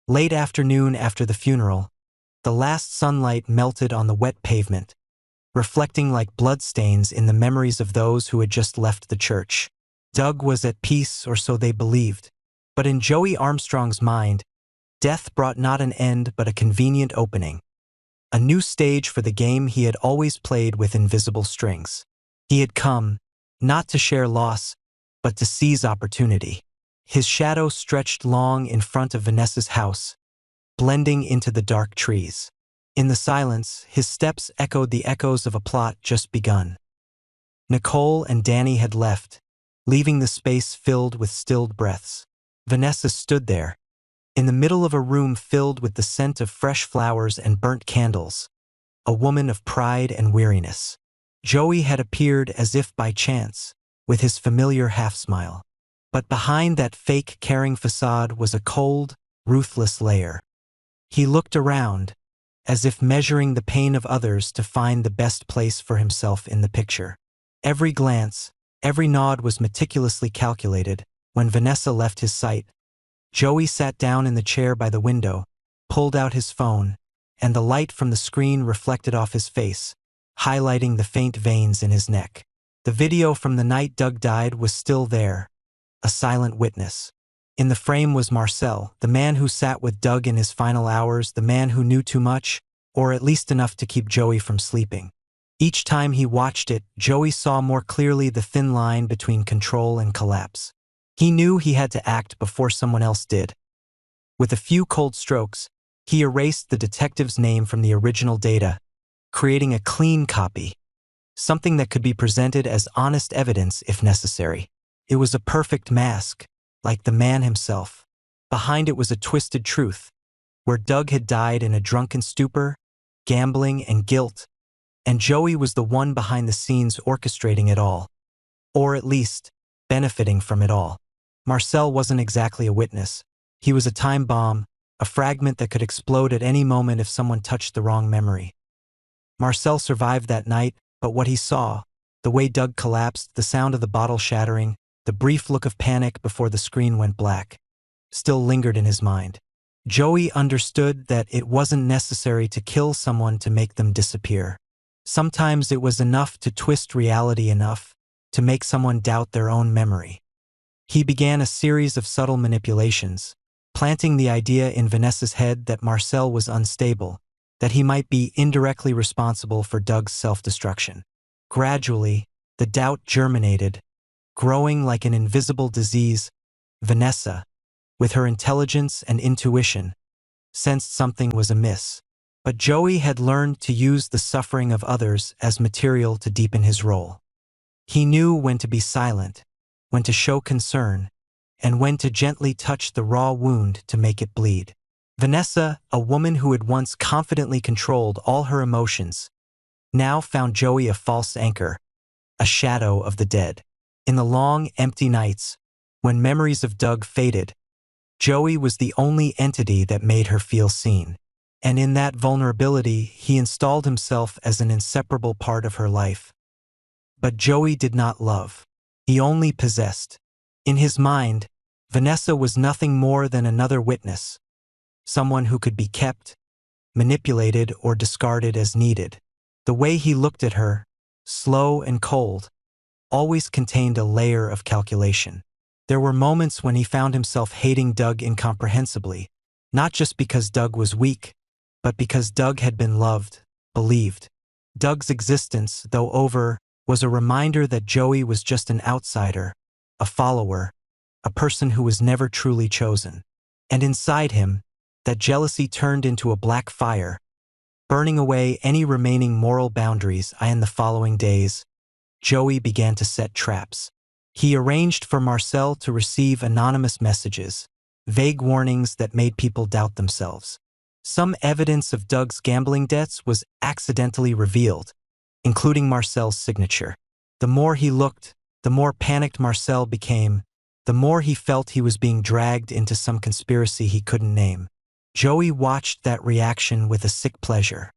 Late afternoon after the funeral, the last sunlight melted on the wet pavement, reflecting like bloodstains in the memories of those who had just left the church. Doug was at peace, or so they believed. But in Joey Armstrong's mind, death brought not an end but a convenient opening. A new stage for the game he had always played with invisible strings. He had come, not to share loss, but to seize opportunity. His shadow stretched long in front of Vanessa's house, blending into the dark trees. In the silence, his steps echoed the echoes of a plot just begun. Nicole and Danny had left, leaving the space filled with stilled breaths. Vanessa stood there, in the middle of a room filled with the scent of fresh flowers and burnt candles, a woman of pride and weariness. Joey had appeared as if by chance, with his familiar half-smile. But behind that fake caring facade was a cold, ruthless layer. He looked around, as if measuring the pain of others to find the best place for himself in the picture. Every glance, every nod was meticulously calculated. When Vanessa left his sight, Joey sat down in the chair by the window, pulled out his phone, and the light from the screen reflected off his face, highlighting the faint veins in his neck. The video from the night Doug died was still there, a silent witness. In the frame was Marcel, the man who sat with Doug in his final hours, the man who knew too much, or at least enough to keep Joey from sleeping. Each time he watched it, Joey saw more clearly the thin line between control and collapse. He knew he had to act before someone else did. With a few cold strokes, he erased the detective's name from the original data, creating a clean copy, something that could be presented as honest evidence if necessary. It was a perfect mask, like the man himself. Behind it was a twisted truth, where Doug had died in a drunken stupor, gambling and guilt, and Joey was the one behind the scenes orchestrating it all, or at least benefiting from it all. Marcel wasn't exactly a witness. He was a time bomb, a fragment that could explode at any moment if someone touched the wrong memory. Marcel survived that night, but what he saw, the way Doug collapsed, the sound of the bottle shattering, the brief look of panic before the screen went black, still lingered in his mind. Joey understood that it wasn't necessary to kill someone to make them disappear. Sometimes it was enough to twist reality enough to make someone doubt their own memory. He began a series of subtle manipulations, planting the idea in Vanessa's head that Marcel was unstable, that he might be indirectly responsible for Doug's self-destruction. Gradually, the doubt germinated, growing like an invisible disease. Vanessa, with her intelligence and intuition, sensed something was amiss. But Joey had learned to use the suffering of others as material to deepen his role. He knew when to be silent, when to show concern, and when to gently touch the raw wound to make it bleed. Vanessa, a woman who had once confidently controlled all her emotions, now found Joey a false anchor, a shadow of the dead. In the long, empty nights, when memories of Doug faded, Joey was the only entity that made her feel seen. And in that vulnerability, he installed himself as an inseparable part of her life. But Joey did not love. He only possessed. In his mind, Vanessa was nothing more than another witness, someone who could be kept, manipulated, or discarded as needed. The way he looked at her, slow and cold, always contained a layer of calculation. There were moments when he found himself hating Doug incomprehensibly, not just because Doug was weak, but because Doug had been loved, believed. Doug's existence, though over, was a reminder that Joey was just an outsider, a follower, a person who was never truly chosen. And inside him, that jealousy turned into a black fire, burning away any remaining moral boundaries. In the following days, Joey began to set traps. He arranged for Marcel to receive anonymous messages, vague warnings that made people doubt themselves. Some evidence of Doug's gambling debts was accidentally revealed, including Marcel's signature. The more he looked, the more panicked Marcel became, the more he felt he was being dragged into some conspiracy he couldn't name. Joey watched that reaction with a sick pleasure.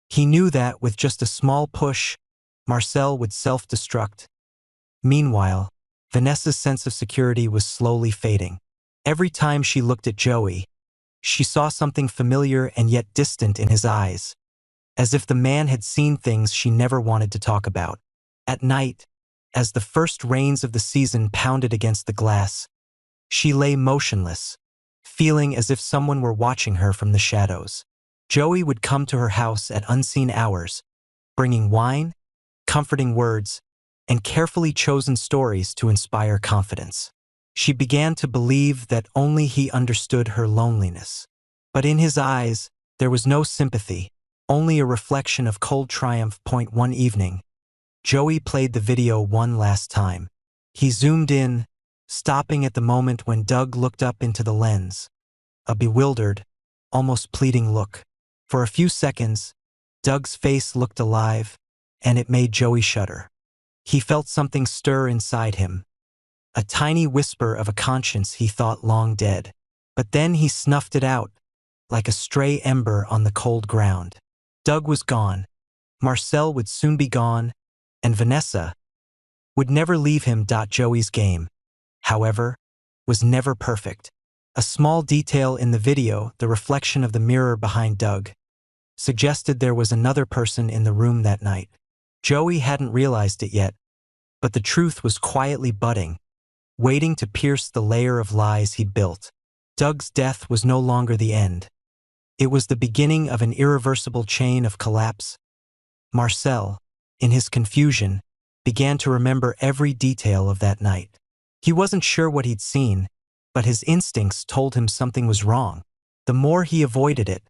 He knew that with just a small push, Marcel would self-destruct. Meanwhile, Vanessa's sense of security was slowly fading. Every time she looked at Joey, She saw something familiar and yet distant in his eyes, as if the man had seen things she never wanted to talk about. At night, as the first rains of the season pounded against the glass, she lay motionless, feeling as if someone were watching her from the shadows. Joey would come to her house at unseen hours, bringing wine, comforting words, and carefully chosen stories to inspire confidence. She began to believe that only he understood her loneliness. But in his eyes, there was no sympathy, only a reflection of cold triumph. One evening, Joey played the video one last time. He zoomed in, stopping at the moment when Doug looked up into the lens, a bewildered, almost pleading look. For a few seconds, Doug's face looked alive, and it made Joey shudder. He felt something stir inside him, a tiny whisper of a conscience he thought long dead. But then he snuffed it out, like a stray ember on the cold ground. Doug was gone, Marcel would soon be gone, and Vanessa would never leave him. Joey's game, however, was never perfect. A small detail in the video, the reflection of the mirror behind Doug, suggested there was another person in the room that night. Joey hadn't realized it yet, but the truth was quietly budding, waiting to pierce the layer of lies he'd built. Doug's death was no longer the end. It was the beginning of an irreversible chain of collapse. Marcel, in his confusion, began to remember every detail of that night. He wasn't sure what he'd seen, but his instincts told him something was wrong. The more he avoided it,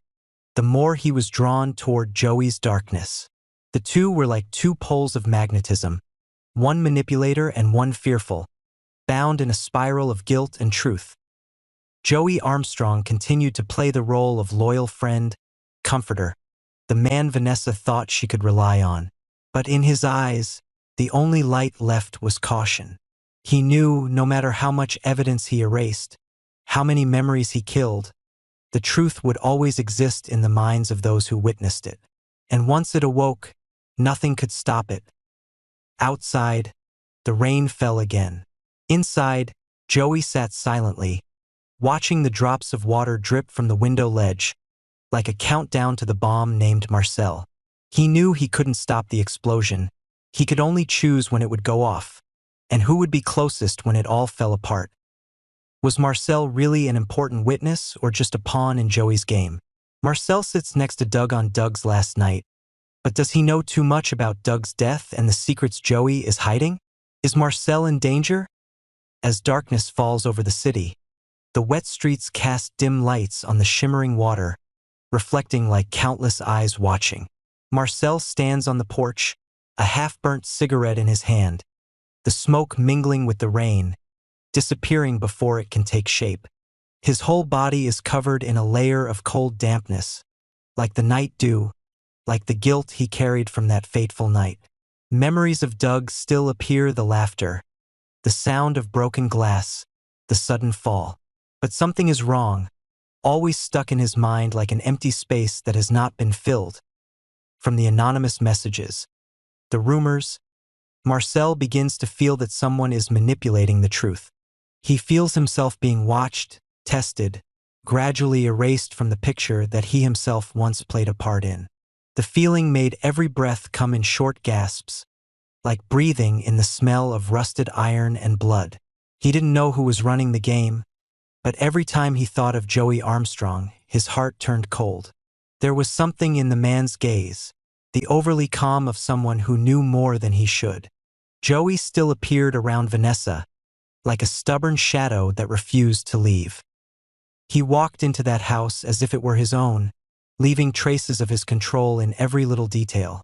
the more he was drawn toward Joey's darkness. The two were like two poles of magnetism, one manipulator and one fearful, bound in a spiral of guilt and truth. Joey Armstrong continued to play the role of loyal friend, comforter, the man Vanessa thought she could rely on. But in his eyes, the only light left was caution. He knew no matter how much evidence he erased, how many memories he killed, the truth would always exist in the minds of those who witnessed it. And once it awoke, nothing could stop it. Outside, the rain fell again. Inside, Joey sat silently, watching the drops of water drip from the window ledge, like a countdown to the bomb named Marcel. He knew he couldn't stop the explosion. He could only choose when it would go off, and who would be closest when it all fell apart. Was Marcel really an important witness or just a pawn in Joey's game? Marcel sits next to Doug on Doug's last night, but does he know too much about Doug's death and the secrets Joey is hiding? Is Marcel in danger? As darkness falls over the city, the wet streets cast dim lights on the shimmering water, reflecting like countless eyes watching. Marcel stands on the porch, a half-burnt cigarette in his hand, the smoke mingling with the rain, disappearing before it can take shape. His whole body is covered in a layer of cold dampness, like the night dew, like the guilt he carried from that fateful night. Memories of Doug still appear, the laughter, the sound of broken glass, the sudden fall. But something is wrong, always stuck in his mind like an empty space that has not been filled. From the anonymous messages, the rumors, Marcel begins to feel that someone is manipulating the truth. He feels himself being watched, tested, gradually erased from the picture that he himself once played a part in. The feeling made every breath come in short gasps, like breathing in the smell of rusted iron and blood. He didn't know who was running the game, but every time he thought of Joey Armstrong, his heart turned cold. There was something in the man's gaze, the overly calm of someone who knew more than he should. Joey still appeared around Vanessa, like a stubborn shadow that refused to leave. He walked into that house as if it were his own, leaving traces of his control in every little detail.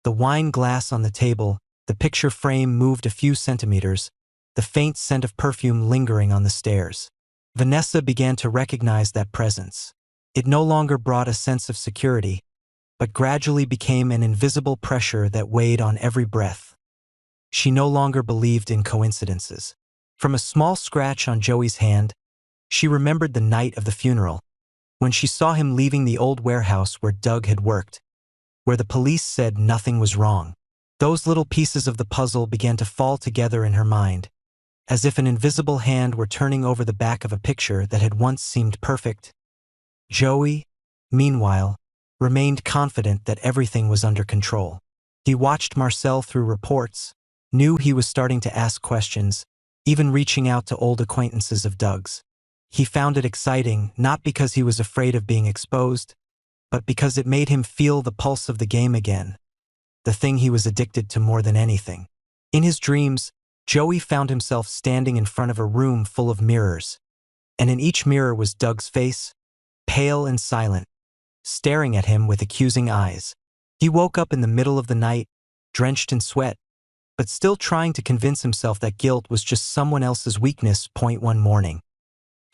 The wine glass on the table, the picture frame moved a few centimeters, the faint scent of perfume lingering on the stairs. Vanessa began to recognize that presence. It no longer brought a sense of security, but gradually became an invisible pressure that weighed on every breath. She no longer believed in coincidences. From a small scratch on Joey's hand, she remembered the night of the funeral, when she saw him leaving the old warehouse where Doug had worked, where the police said nothing was wrong. Those little pieces of the puzzle began to fall together in her mind, as if an invisible hand were turning over the back of a picture that had once seemed perfect, Joey, meanwhile, remained confident that everything was under control. He watched Marcel through reports, knew he was starting to ask questions, even reaching out to old acquaintances of Doug's. He found it exciting, not because he was afraid of being exposed, but because it made him feel the pulse of the game again, the thing he was addicted to more than anything. In his dreams, Joey found himself standing in front of a room full of mirrors, and in each mirror was Doug's face, pale and silent, staring at him with accusing eyes. He woke up in the middle of the night, drenched in sweat, but still trying to convince himself that guilt was just someone else's weakness. One morning,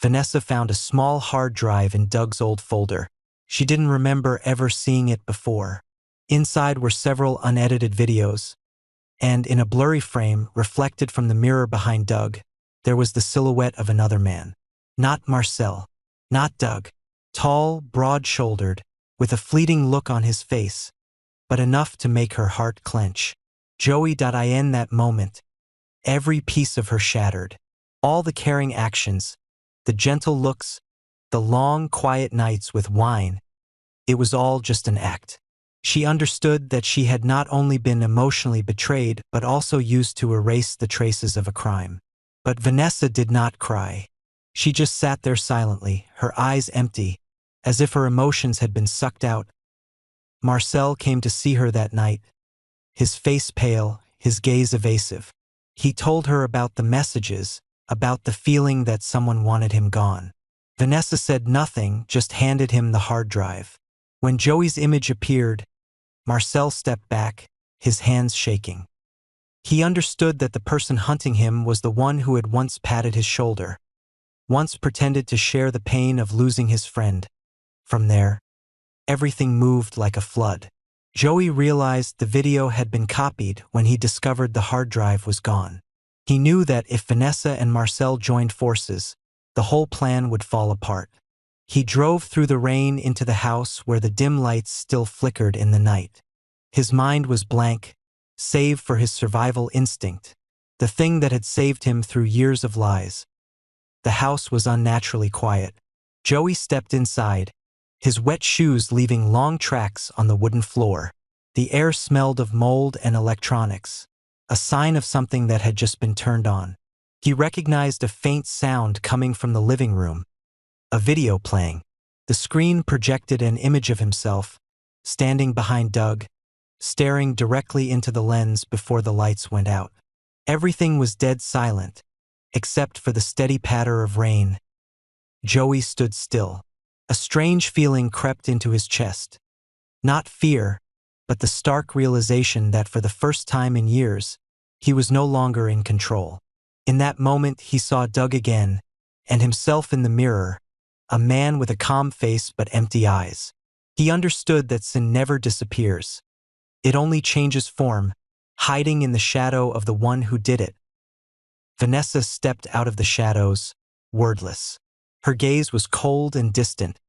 Vanessa found a small hard drive in Doug's old folder. She didn't remember ever seeing it before. Inside were several unedited videos, and in a blurry frame, reflected from the mirror behind Doug, there was the silhouette of another man. Not Marcel, not Doug. Tall, broad-shouldered, with a fleeting look on his face, but enough to make her heart clench. In that moment, every piece of her shattered. All the caring actions, the gentle looks, the long, quiet nights with wine, it was all just an act. She understood that she had not only been emotionally betrayed but also used to erase the traces of a crime. But Vanessa did not cry. She just sat there silently, her eyes empty, as if her emotions had been sucked out. Marcel came to see her that night, his face pale, his gaze evasive. He told her about the messages, about the feeling that someone wanted him gone. Vanessa said nothing, just handed him the hard drive. When Joey's image appeared, Marcel stepped back, his hands shaking. He understood that the person hunting him was the one who had once patted his shoulder, once pretended to share the pain of losing his friend. From there, everything moved like a flood. Joey realized the video had been copied when he discovered the hard drive was gone. He knew that if Vanessa and Marcel joined forces, the whole plan would fall apart. He drove through the rain into the house where the dim lights still flickered in the night. His mind was blank, save for his survival instinct, the thing that had saved him through years of lies. The house was unnaturally quiet. Joey stepped inside, his wet shoes leaving long tracks on the wooden floor. The air smelled of mold and electronics, a sign of something that had just been turned on. He recognized a faint sound coming from the living room, a video playing. The screen projected an image of himself, standing behind Doug, staring directly into the lens before the lights went out. Everything was dead silent, except for the steady patter of rain. Joey stood still. A strange feeling crept into his chest. Not fear, but the stark realization that for the first time in years, he was no longer in control. In that moment, he saw Doug again, and himself in the mirror, a man with a calm face but empty eyes. He understood that sin never disappears. It only changes form, hiding in the shadow of the one who did it. Vanessa stepped out of the shadows, wordless. Her gaze was cold and distant,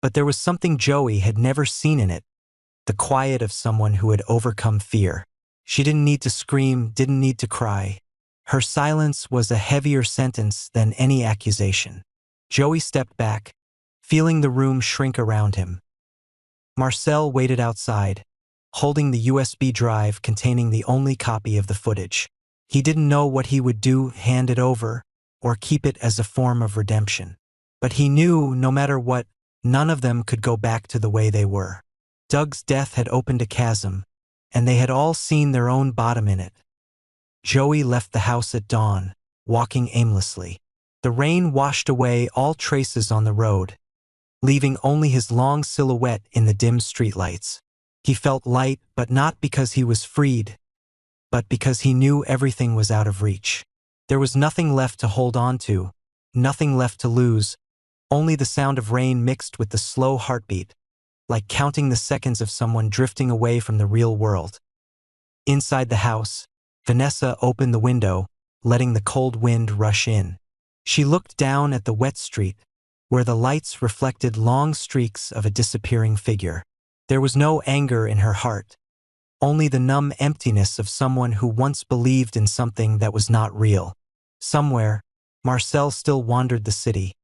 but there was something Joey had never seen in it, the quiet of someone who had overcome fear. She didn't need to scream, didn't need to cry. Her silence was a heavier sentence than any accusation. Joey stepped back, feeling the room shrink around him. Marcel waited outside, holding the USB drive containing the only copy of the footage. He didn't know what he would do, hand it over, or keep it as a form of redemption. But he knew, no matter what, none of them could go back to the way they were. Doug's death had opened a chasm, and they had all seen their own bottom in it. Joey left the house at dawn, walking aimlessly. The rain washed away all traces on the road, leaving only his long silhouette in the dim streetlights. He felt light, but not because he was freed, but because he knew everything was out of reach. There was nothing left to hold on to, nothing left to lose, only the sound of rain mixed with the slow heartbeat, like counting the seconds of someone drifting away from the real world. Inside the house, Vanessa opened the window, letting the cold wind rush in. She looked down at the wet street, where the lights reflected long streaks of a disappearing figure. There was no anger in her heart, only the numb emptiness of someone who once believed in something that was not real. Somewhere, Marcel still wandered the city,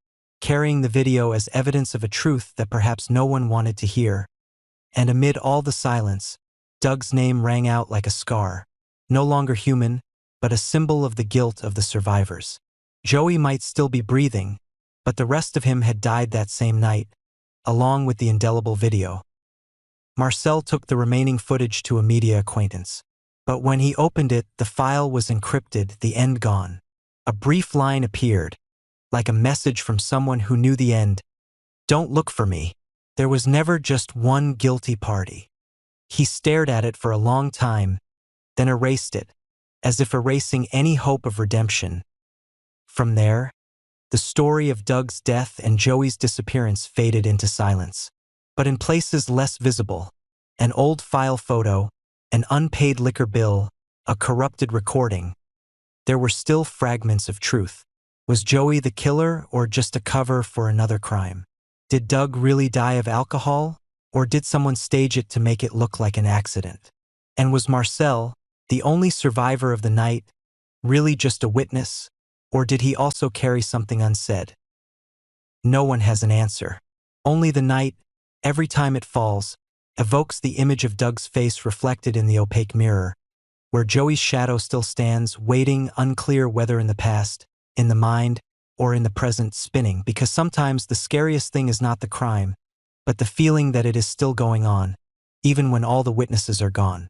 carrying the video as evidence of a truth that perhaps no one wanted to hear. And amid all the silence, Doug's name rang out like a scar, no longer human, but a symbol of the guilt of the survivors. Joey might still be breathing, but the rest of him had died that same night, along with the indelible video. Marcel took the remaining footage to a media acquaintance. But when he opened it, the file was encrypted, the end gone. A brief line appeared, like a message from someone who knew the end. "Don't look for me. There was never just one guilty party." He stared at it for a long time, then erased it, as if erasing any hope of redemption. From there, the story of Doug's death and Joey's disappearance faded into silence. But in places less visible, an old file photo, an unpaid liquor bill, a corrupted recording, there were still fragments of truth. Was Joey the killer or just a cover for another crime? Did Doug really die of alcohol, or did someone stage it to make it look like an accident? And was Marcel, the only survivor of the night, really just a witness, or did he also carry something unsaid? No one has an answer. Only the night, every time it falls, evokes the image of Doug's face reflected in the opaque mirror, where Joey's shadow still stands, waiting, unclear whether in the past, in the mind, or in the present, spinning, because sometimes the scariest thing is not the crime, but the feeling that it is still going on, even when all the witnesses are gone.